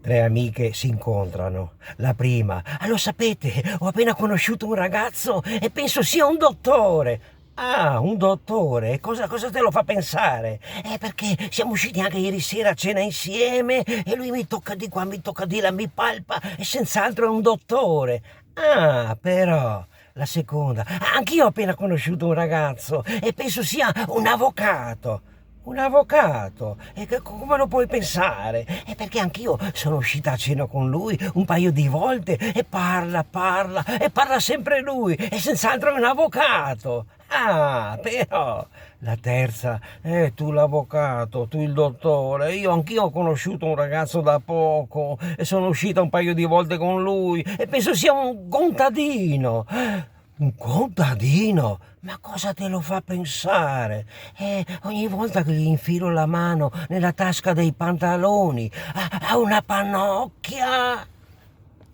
Tre amiche si incontrano. La prima: "Ah, lo sapete, ho appena conosciuto un ragazzo e penso sia un dottore." Ah, un dottore? Cosa te lo fa pensare? Perché siamo usciti anche ieri sera a cena insieme e lui mi tocca di qua, mi tocca di là, mi palpa e senz'altro è un dottore. Ah, però, la seconda: "Anch'io ho appena conosciuto un ragazzo e penso sia un avvocato." Un avvocato? E come lo puoi pensare? È perché anch'io sono uscita a cena con lui un paio di volte e parla sempre lui, e senz'altro è un avvocato. Ah, però, la terza: tu l'avvocato, tu il dottore, anch'io ho conosciuto un ragazzo da poco e sono uscita un paio di volte con lui e penso sia un contadino." Un contadino? Ma cosa te lo fa pensare? Ogni volta che gli infilo la mano nella tasca dei pantaloni, ha una pannocchia.